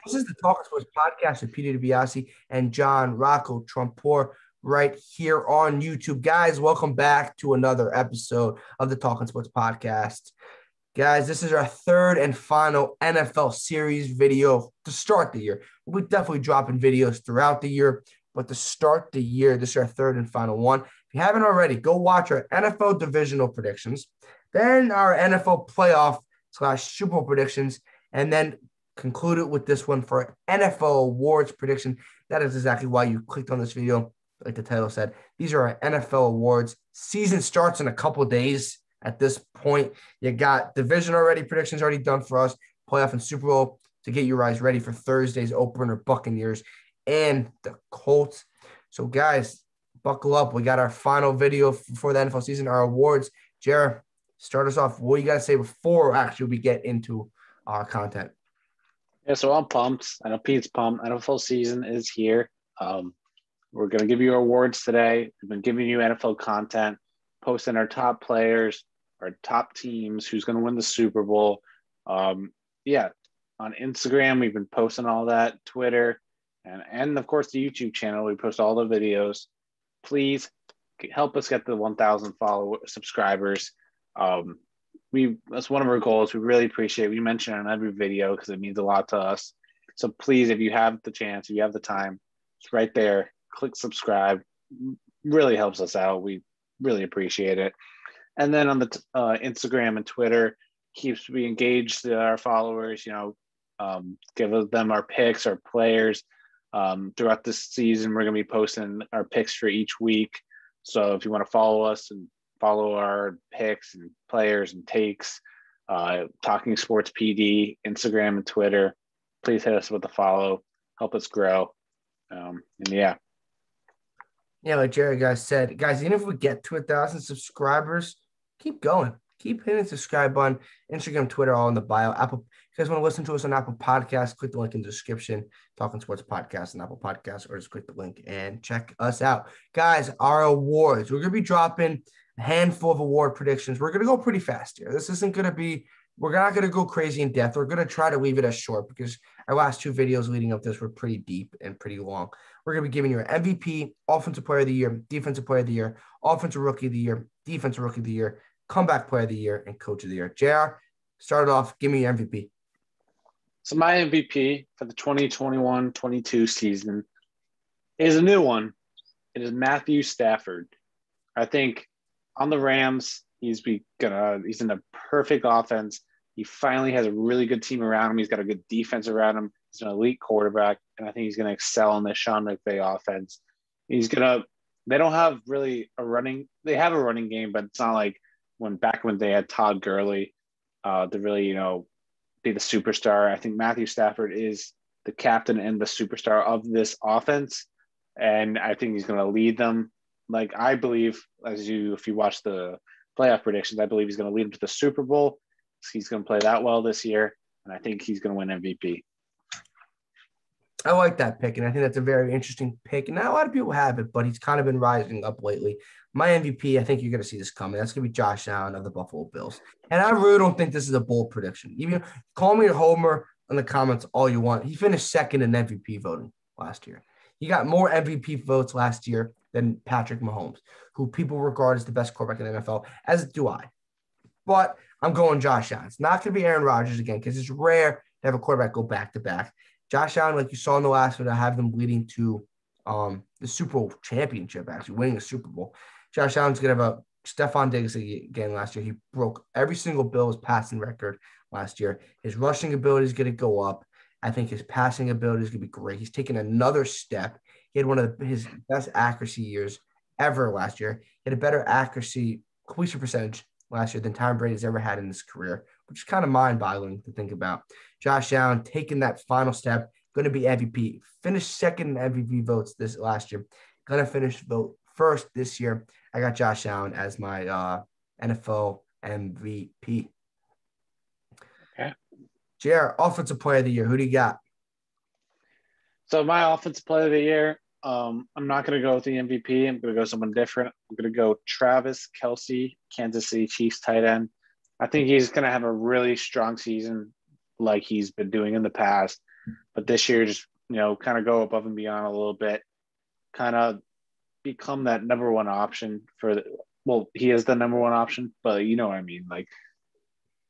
This is the Talking Sports podcast with Peter DiBiasi and John Rocco Trumpbour right here on YouTube. Guys, welcome back to another episode of the Talking Sports podcast. Guys, this is our third and final NFL series video to start the year. We'll be definitely dropping videos throughout the year, but to start the year, this is our third and final one. If you haven't already, go watch our NFL divisional predictions, then our NFL playoff / Super Bowl predictions, and then conclude it with this one for NFL awards prediction. That is exactly why you clicked on this video. Like the title said, these are our NFL awards. Season starts in a couple of days. At this point, you got division predictions already done for us, playoff and Super Bowl to get you guys ready for Thursday's opener, Buccaneers and the Colts. So, guys, buckle up. We got our final video for the NFL season, our awards. Jared, start us off. What you got to say before actually we get into our content? Yeah, so I'm pumped. I know Pete's pumped. NFL season is here. We're going to give you awards today. We've been giving you NFL content, posting our top players, our top teams, who's going to win the Super Bowl. On Instagram, we've been posting all that, Twitter, and of course the YouTube channel. We post all the videos. Please help us get the 1,000 subscribers. That's one of our goals. We really appreciate it. We mention it on every video because it means a lot to us. So please, if you have the chance, if you have the time, it's right there. Click subscribe. Really helps us out. We really appreciate it. And then on the Instagram and Twitter, keeps we engaged our followers. Give them our picks, our players. Throughout this season, we're going to be posting our picks for each week. So if you want to follow us and follow our picks and players and takes, Talking Sports PD, Instagram and Twitter. Please hit us with a follow. Help us grow. Yeah, like Jerry guys said, guys, even if we get to 1,000 subscribers, keep going. Keep hitting the subscribe button. Instagram, Twitter, all in the bio. Apple. If you guys want to listen to us on Apple Podcasts, click the link in the description. Talking Sports Podcast on Apple Podcasts, or just click the link and check us out. Guys, our awards. We're going to be dropping a handful of award predictions. We're going to go pretty fast here. This isn't going to be – we're not going to go crazy in depth. We're going to try to leave it as short because our last two videos leading up to this were pretty deep and pretty long. We're going to be giving you an MVP, Offensive Player of the Year, Defensive Player of the Year, Offensive Rookie of the Year, Defensive Rookie of the Year, Comeback Player of the Year, and Coach of the Year. JR, start it off. Give me your MVP. So my MVP for the 2021-22 season is a new one. It is Matthew Stafford. I think on the Rams, he's in a perfect offense. He finally has a really good team around him. He's got a good defense around him. He's an elite quarterback, and I think he's going to excel in the Sean McVay offense. They don't have really they have a running game, but it's not like back when they had Todd Gurley to really, be the superstar. I think Matthew Stafford is the captain and the superstar of this offense, and I think he's going to lead them. Like I believe, if you watch the playoff predictions, I believe he's going to lead them to the Super Bowl. He's going to play that well this year, and I think he's going to win MVP. I like that pick, and I think that's a very interesting pick. And not a lot of people have it, but he's kind of been rising up lately. My MVP, I think you're going to see this coming. That's going to be Josh Allen of the Buffalo Bills. And I really don't think this is a bold prediction. Even call me a homer in the comments all you want. He finished second in MVP voting last year. He got more MVP votes last year than Patrick Mahomes, who people regard as the best quarterback in the NFL, as do I. But I'm going Josh Allen. It's not going to be Aaron Rodgers again because it's rare to have a quarterback go back-to-back. Josh Allen, like you saw in the last one, I have them leading to the Super Bowl championship, actually winning the Super Bowl. Josh Allen's going to have a Stephon Diggs again last year. He broke every single Bills passing record last year. His rushing ability is going to go up. I think his passing ability is going to be great. He's taken another step. He had one of his best accuracy years ever last year. He had a better completion percentage last year than Tom Brady's ever had in his career, which is kind of mind-boggling to think about. Josh Allen taking that final step, going to be MVP. Finished second in MVP votes this last year. Going to finish vote first this year. I got Josh Allen as my NFL MVP. Okay. JR, Offensive Player of the Year. Who do you got? So my Offensive Player of the Year, I'm not going to go with the MVP. I'm going to go someone different. I'm going to go Travis Kelce, Kansas City Chiefs tight end. I think he's going to have a really strong season like he's been doing in the past. But this year, just, kind of go above and beyond a little bit, kind of become that number one option he is the number one option, but you know what I mean? Like,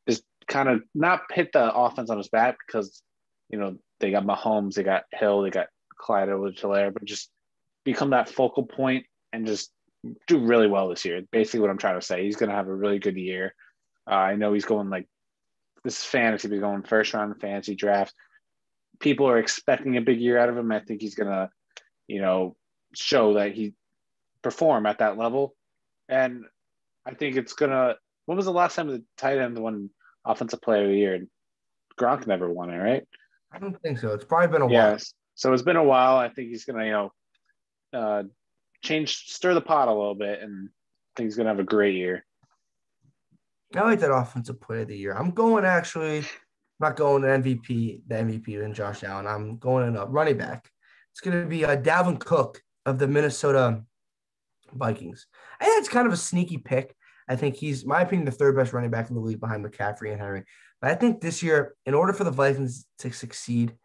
just kind of not hit the offense on his back because, they got Mahomes, they got Hill, they got Clyde Edwards-Helaire, but just become that focal point and just do really well this year. Basically what I'm trying to say. He's going to have a really good year. I know he's going this is fantasy, but going first round in fantasy drafts. People are expecting a big year out of him. I think he's going to, show that he perform at that level. And I think it's going to – when was the last time the tight end won Offensive Player of the Year? Gronk never won it, right? I don't think so. It's probably been a while. Yes. So it's been a while. I think he's going to, stir the pot a little bit, and I think he's going to have a great year. I like that Offensive Player of the Year. I'm going not going to MVP, the MVP in Josh Allen. I'm going in a running back. It's going to be Dalvin Cook of the Minnesota Vikings. I think it's kind of a sneaky pick. I think he's, in my opinion, the third best running back in the league behind McCaffrey and Henry. But I think this year, in order for the Vikings to succeed,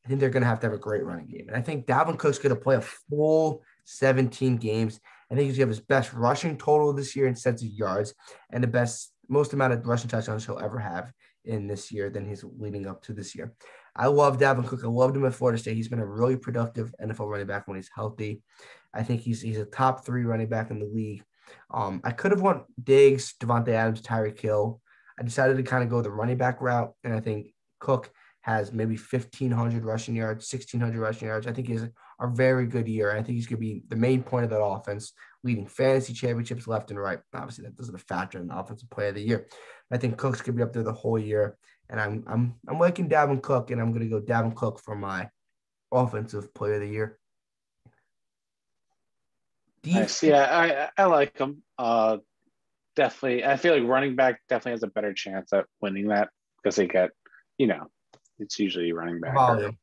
I think they're going to have a great running game. And I think Dalvin Cook's going to play a full 17 games. I think he's going to have his best rushing total this year in sense of yards and the most amount of rushing touchdowns he'll ever have in this year than he's leading up to this year. I love Dalvin Cook. I loved him at Florida State. He's been a really productive NFL running back when he's healthy. I think he's a top 3 running back in the league. I could have won Diggs, Devontae Adams, Tyreek Hill. I decided to kind of go the running back route, and I think Cook has maybe 1,500 rushing yards, 1,600 rushing yards. I think he's a very good year. I think he's going to be the main point of that offense, leading fantasy championships left and right. Obviously, that doesn't factor in the Offensive Player of the Year. I think Cook's going to be up there the whole year, and I'm liking Dalvin Cook, and I'm going to go Dalvin Cook for my Offensive Player of the Year. Nice. Yeah, I like him. Definitely. I feel like running back definitely has a better chance at winning that because they get, it's usually running back. Volume.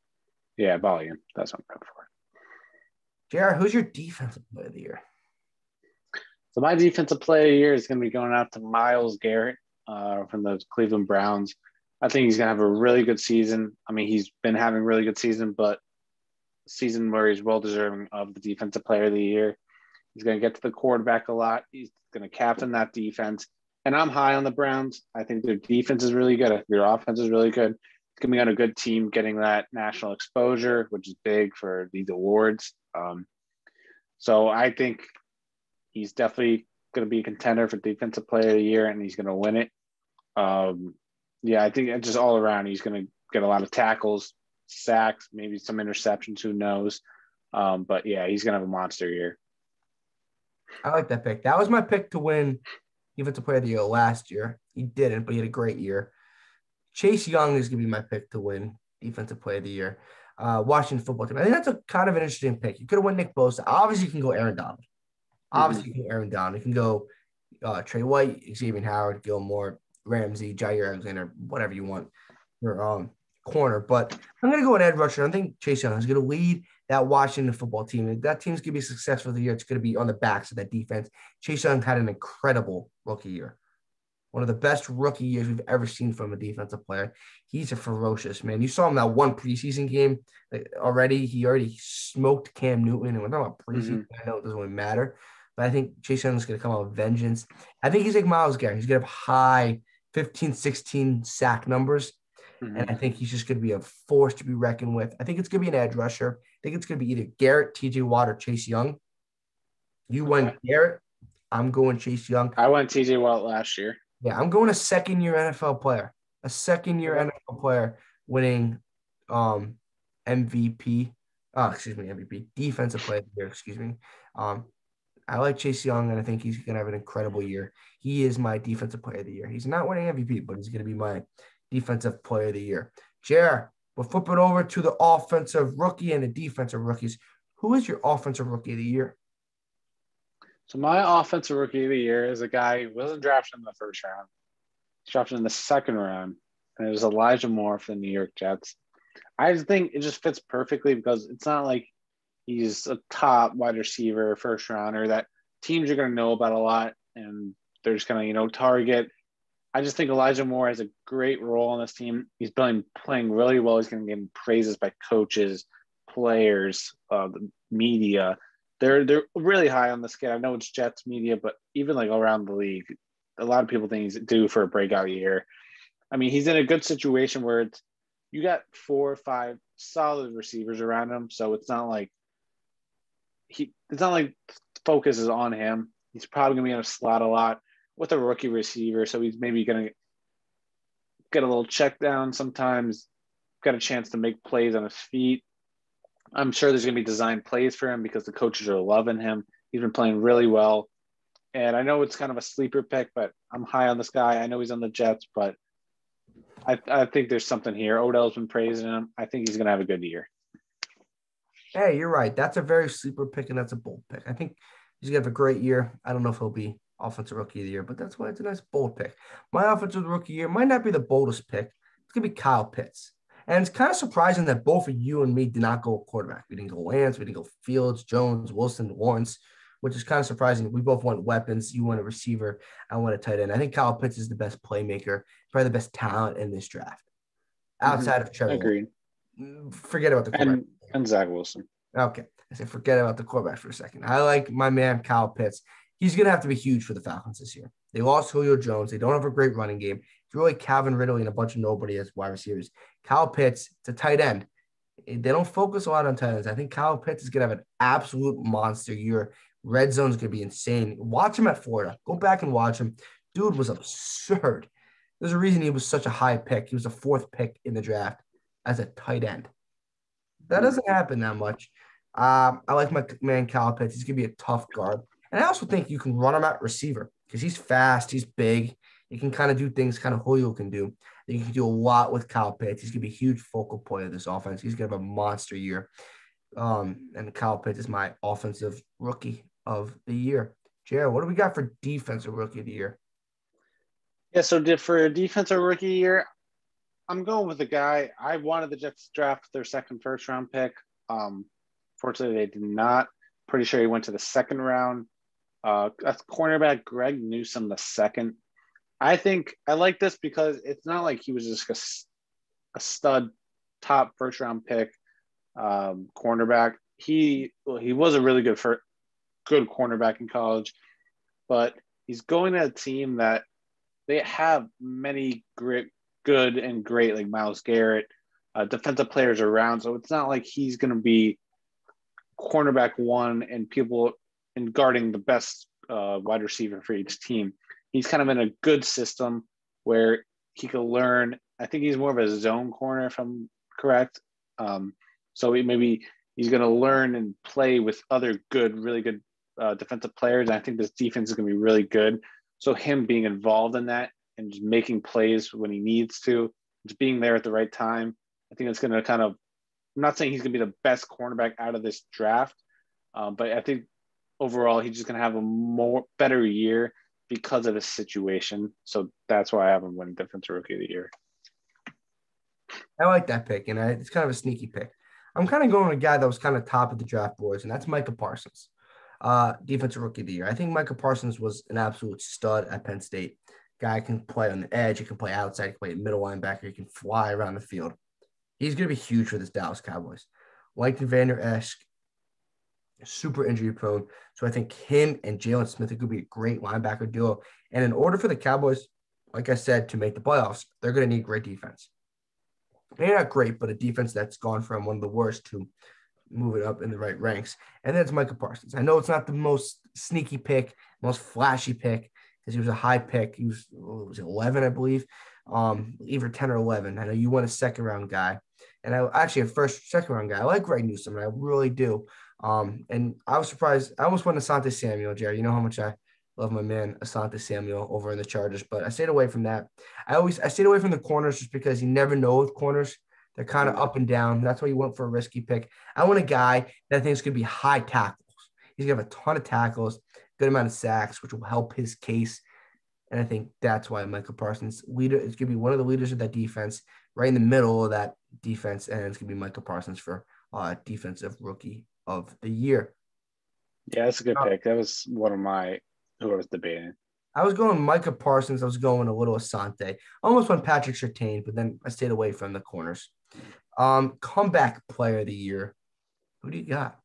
Volume. That's what I'm going for. JR, who's your Defensive Player of the Year? So my Defensive Player of the Year is going to be going out to Myles Garrett from the Cleveland Browns. I think he's going to have a really good season. I mean, he's been having a really good season, but season where he's well-deserving of the Defensive Player of the Year. He's going to get to the quarterback a lot. He's going to captain that defense. And I'm high on the Browns. I think their defense is really good. I think their offense is really good. It's going to be on a good team getting that national exposure, which is big for these awards. So I think he's definitely going to be a contender for Defensive Player of the Year, and he's going to win it. I think just all around, he's going to get a lot of tackles, sacks, maybe some interceptions, who knows. But yeah, he's going to have a monster year. I like that pick. That was my pick to win Defensive Player of the Year last year. He didn't, but he had a great year. Chase Young is going to be my pick to win Defensive Player of the Year. Washington football team. I think that's a kind of an interesting pick. You could have won Nick Bosa. Obviously, you can go Aaron Donald. You can go Aaron Donald. You can go Trey White, Xavier Howard, Gilmore, Ramsey, Jair Alexander, whatever you want. Your corner. But I'm going to go with Ed Rusher. I think Chase Young is going to lead that Washington football team. If that team's going to be successful this year, it's going to be on the backs of that defense. Chase Young had an incredible rookie year. One of the best rookie years we've ever seen from a defensive player. He's a ferocious man. You saw him that one preseason game already. He already smoked Cam Newton. And we're talking about preseason. I know it doesn't really matter. But I think Chase Young is going to come out with vengeance. I think he's like Myles Garrett. He's going to have high 15, 16 sack numbers. And I think he's just going to be a force to be reckoned with. I think it's going to be an edge rusher. I think it's going to be either Garrett, TJ Watt, or Chase Young. You went Garrett. I'm going Chase Young. I went TJ Watt last year. Yeah, I'm going a second-year NFL player. A second-year NFL player winning MVP. MVP. Defensive Player of the Year, excuse me. I like Chase Young, and I think he's going to have an incredible year. He is my Defensive Player of the Year. He's not winning MVP, but he's going to be my Defensive Player of the Year. Jer, we'll flip it over to the offensive rookie and the defensive rookies. Who is your offensive rookie of the year? So my offensive rookie of the year is a guy who wasn't drafted in the first round. He's drafted in the second round, and it was Elijah Moore for the New York Jets. I just think it just fits perfectly because it's not like he's a top wide receiver, first rounder that teams are going to know about a lot, and they're just going to, target. I just think Elijah Moore has a great role on this team. He's playing really well. He's going to get praises by coaches, players, the media. They're really high on this kid. I know it's Jets media, but even like around the league, a lot of people think he's due for a breakout year. I mean, he's in a good situation where you got 4 or 5 solid receivers around him, so it's not like focus is on him. He's probably going to be in a slot a lot with a rookie receiver, so he's maybe going to get a little check down sometimes, got a chance to make plays on his feet. I'm sure there's going to be designed plays for him because the coaches are loving him. He's been playing really well. And I know it's kind of a sleeper pick, but I'm high on this guy. I know he's on the Jets, but I think there's something here. Odell's been praising him. I think he's going to have a good year. Hey, you're right. That's a very sleeper pick, and that's a bold pick. I think he's going to have a great year. I don't know if he'll be offensive rookie of the year, but that's why it's a nice bold pick. My offensive rookie year might not be the boldest pick. It's going to be Kyle Pitts. And it's kind of surprising that both of you and me did not go quarterback. We didn't go Lance. We didn't go Fields, Jones, Wilson, Lawrence, which is kind of surprising. We both went weapons. You went a receiver. I went a tight end. I think Kyle Pitts is the best playmaker, probably the best talent in this draft. Outside of Trevor. Agreed. Forget about the quarterback. And Zach Wilson. Okay. I said forget about the quarterback for a second. I like my man, Kyle Pitts. He's going to have to be huge for the Falcons this year. They lost Julio Jones. They don't have a great running game. It's really Calvin Ridley and a bunch of nobody as wide receivers. Kyle Pitts, it's a tight end. They don't focus a lot on tight ends. I think Kyle Pitts is going to have an absolute monster year. Red zone's going to be insane. Watch him at Florida. Go back and watch him. Dude was absurd. There's a reason he was such a high pick. He was the 4th pick in the draft as a tight end. That doesn't happen that much. I like my man Kyle Pitts. He's going to be a tough guard. And I also think you can run him at receiver because he's fast. He's big. He can kind of do things kind of Julio can do. You can do a lot with Kyle Pitts. He's going to be a huge focal point of this offense. He's going to have a monster year. And Kyle Pitts is my offensive rookie of the year. Jared, what do we got for defensive rookie of the year? Yeah, so for defensive rookie year, I'm going with the guy. I wanted the Jets to draft their second first-round pick. Fortunately, they did not. Pretty sure he went to the second round. That's cornerback Greg Newsome the second. I think I like this because it's not like he was just a stud top first-round pick cornerback. He was a really good cornerback in college, but he's going to a team that they have many good and great like Myles Garrett, defensive players around. So it's not like he's going to be cornerback 1 and guarding the best wide receiver for each team. He's kind of in a good system where he could learn. I think he's more of a zone corner, if I'm correct. So maybe he's going to learn and play with other really good defensive players. And I think this defense is going to be really good. So him being involved in that and just making plays when he needs to, just being there at the right time, I think it's going to kind of – I'm not saying he's going to be the best cornerback out of this draft, but I think overall he's just going to have a better year because of his situation. So that's why I have him winning Defensive Rookie of the Year. I like that pick, and it's kind of a sneaky pick. I'm kind of going with a guy that was kind of top of the draft boards, and that's Micah Parsons, Defensive Rookie of the Year. I think Micah Parsons was an absolute stud at Penn State. Guy can play on the edge. He can play outside. He can play middle linebacker. He can fly around the field. He's going to be huge for this Dallas Cowboys. Like Vander Esch, super injury prone. So I think him and Jalen Smith are going to be a great linebacker duo. And in order for the Cowboys, like I said, to make the playoffs, they're going to need great defense. Maybe not great, but a defense that's gone from one of the worst to moving up in the right ranks. And then it's Micah Parsons. I know it's not the most sneaky pick, most flashy pick, because he was a high pick. He was 11, I believe, either 10 or 11. I know you want a second-round guy. And I actually a second-round guy. I like Greg Newsome, and I really do. And I was surprised. I almost went Asante Samuel, Jerry. You know how much I love my man Asante Samuel over in the Chargers, but I stayed away from that. I stayed away from the corners just because you never know with corners. They're kind of up and down. That's why you went for a risky pick. I want a guy that I think is going to be high tackles. He's going to have a ton of tackles, good amount of sacks, which will help his case. And I think that's why Micah Parsons leader is going to be one of the leaders of that defense, right in the middle of that defense, and it's going to be Micah Parsons for Defensive Rookie of the Year. Yeah, that's a good pick. That was one of who I was debating. I was going Micah Parsons. I was going a little Asante. I almost went Patrick Surtain, but then I stayed away from the corners. Comeback player of the year. Who do you got?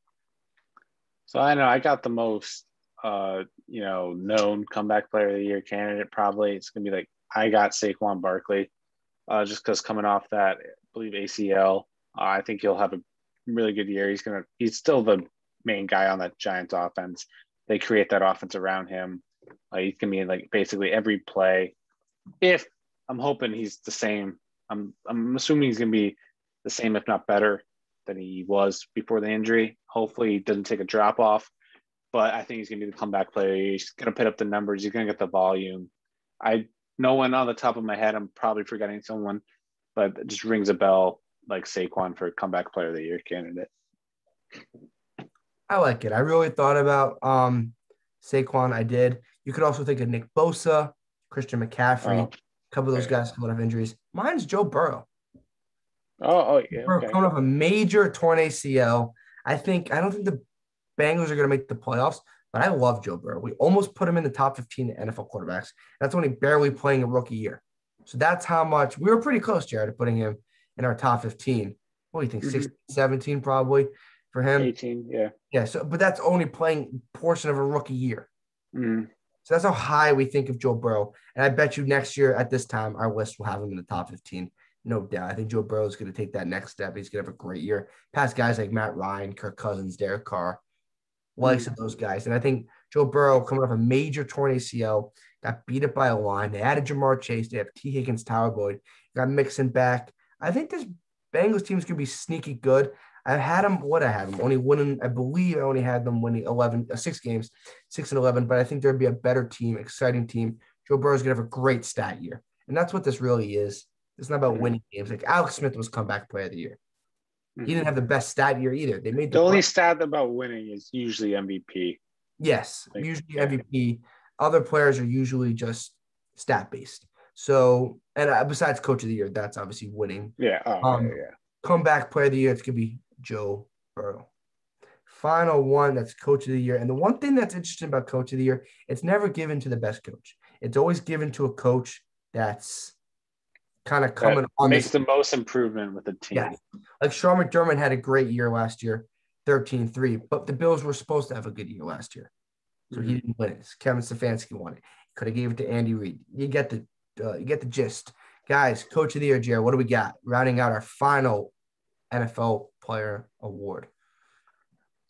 So I know I got the most, known comeback player of the year candidate. Probably it's gonna be like I got Saquon Barkley, just because coming off that, I believe ACL, I think he'll have a really good year. He's still the main guy on that Giants offense. They create that offense around him. He's gonna be in like basically every play. If I'm hoping he's the same, I'm assuming he's gonna be the same, if not better, than he was before the injury. Hopefully, he doesn't take a drop off, but I think he's going to be the comeback player. He's going to put up the numbers. He's going to get the volume. No one on the top of my head. I'm probably forgetting someone, but it just rings a bell like Saquon for comeback player of the year candidate. I like it. I really thought about Saquon. I did. You could also think of Nick Bosa, Christian McCaffrey, a couple of those guys coming off injuries. Mine's Joe Burrow. Yeah. Burrow coming off a major torn ACL. I don't think the Bengals are going to make the playoffs, but I love Joe Burrow. We almost put him in the top 15 NFL quarterbacks. That's only barely playing a rookie year. So that's how much we were pretty close, Jared, to putting him in our top 15. What do you think? 16, 17 probably for him? 18, yeah. Yeah. So, but that's only playing portion of a rookie year. Mm-hmm. So that's how high we think of Joe Burrow. And I bet you next year at this time, our list will have him in the top 15. No doubt. I think Joe Burrow is going to take that next step. He's going to have a great year. Past guys like Matt Ryan, Kirk Cousins, Derek Carr, likes of those guys. And I think Joe Burrow, coming off a major torn ACL, got beat up by a line. They added Jamar Chase. They have T. Higgins, Tyler Boyd. Got Mixon back. I think this Bengals team is going to be sneaky good. I had them. Only winning. I believe I only had them winning 6 games, 6-11. But I think there'd be a better team, exciting team. Joe Burrow's going to have a great stat year. And that's what this really is. It's not about winning games. Like Alex Smith was comeback player of the year. He didn't have the best stat year either. They made the only stat about winning is usually MVP. Yes, usually MVP. Other players are usually just stat based. So, and besides coach of the year, that's obviously winning. Yeah. Comeback player of the year, it's gonna be Joe Burrow. Final one, that's coach of the year. And the one thing that's interesting about coach of the year, it's never given to the best coach. It's always given to a coach that's kind of coming on. Makes the most improvement with the team. Yeah. Like Sean McDermott had a great year last year, 13-3, but the Bills were supposed to have a good year last year. So he didn't win it. Kevin Stefanski won it. Could have gave it to Andy Reid. You get the gist. Guys, coach of the year, Jared, what do we got? Rounding out our final NFL player award.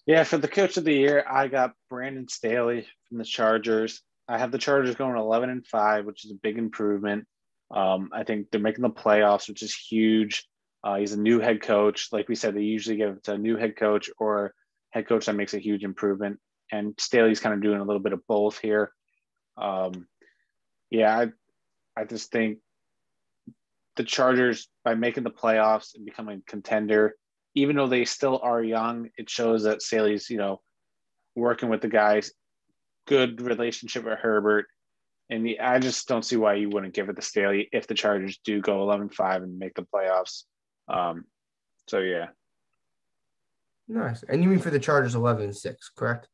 Yeah, for the coach of the year, I got Brandon Staley from the Chargers. I have the Chargers going 11-5, which is a big improvement. I think they're making the playoffs, which is huge. He's a new head coach. Like we said, they usually give it to a new head coach or head coach that makes a huge improvement. And Staley's kind of doing a little bit of both here. I just think the Chargers, by making the playoffs and becoming a contender, even though they still are young, it shows that Staley's, working with the guys, good relationship with Herbert. And I just don't see why you wouldn't give it to Staley if the Chargers do go 11-5 and make the playoffs. Yeah. Nice. And you mean for the Chargers 11-6, correct?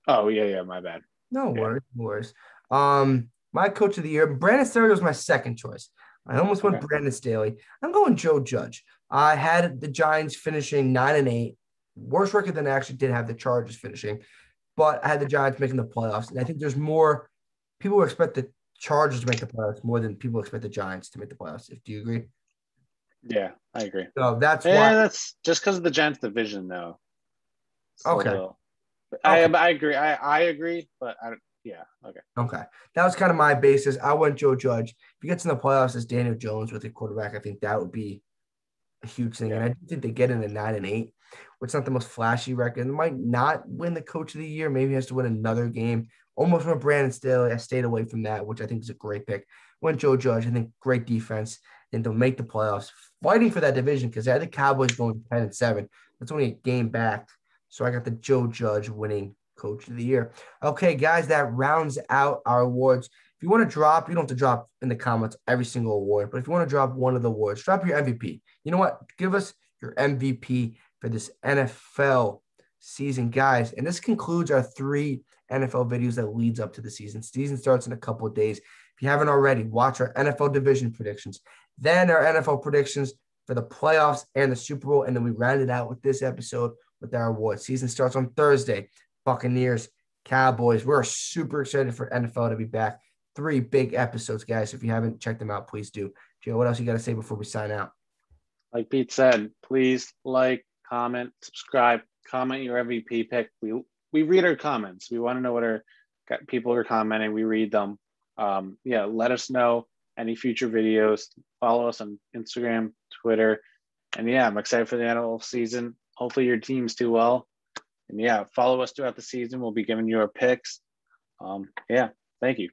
Oh, yeah, my bad. No worries. My coach of the year, Brandon Staley was my second choice. I almost went Brandon Staley. I'm going Joe Judge. I had the Giants finishing 9-8. Worse record than I actually did have the Chargers finishing. But I had the Giants making the playoffs. And I think there's more – people expect the Chargers to make the playoffs more than people expect the Giants to make the playoffs. Do you agree? Yeah, I agree. So that's why. That's just because of the Giants division, though. Okay. I agree. I agree, but okay. Okay. That was kind of my basis. I went Joe Judge. If he gets in the playoffs as Daniel Jones with a quarterback, I think that would be a huge thing. Yeah. And I do think they get in at 9-8, which is not the most flashy record. They might not win the coach of the year. Maybe he has to win another game. Almost went Brandon Staley. I stayed away from that, which I think is a great pick. Went Joe Judge. I think great defense. And they'll make the playoffs, fighting for that division because I had the Cowboys going 10-7. That's only a game back. So I got the Joe Judge winning coach of the year. Okay, guys, that rounds out our awards. If you want to drop, you don't have to drop in the comments every single award, but if you want to drop one of the awards, drop your MVP. You know what? Give us your MVP for this NFL season, guys. And this concludes our 3 NFL videos that leads up to the season. Season starts in a couple of days. If you haven't already, watch our NFL division predictions, then our NFL predictions for the playoffs and the Super Bowl, and then we round it out with this episode with our awards. Season starts on Thursday. Buccaneers, Cowboys. We're super excited for NFL to be back. 3 big episodes, guys. If you haven't checked them out, please do. Joe, what else you got to say before we sign out? Like Pete said, please like, comment, subscribe, comment your MVP pick. We read our comments. We want to know what our people are commenting. We read them. Let us know any future videos. Follow us on Instagram, Twitter. And I'm excited for the NFL season. Hopefully your teams do well. And follow us throughout the season. We'll be giving you our picks. Thank you.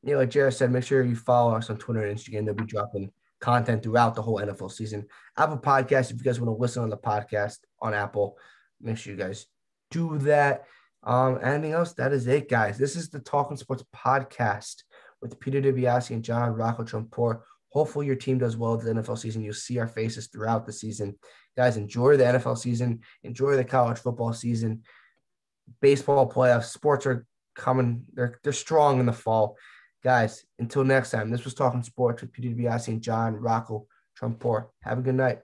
Yeah, like Jared said, make sure you follow us on Twitter and Instagram. They'll be dropping content throughout the whole NFL season. Apple Podcast, if you guys want to listen on the podcast on Apple, make sure you guys do that. Anything else? That is it, guys. This is the Talking Sports Podcast with Peter DiBiasi and John Rocco Trumpbour. Hopefully your team does well this NFL season. You'll see our faces throughout the season. Guys, enjoy the NFL season. Enjoy the college football season. Baseball playoffs. Sports are coming. They're strong in the fall. Guys, until next time, this was Talking Sports with Peter DiBiasi and John Rocco Trumpbour. Have a good night.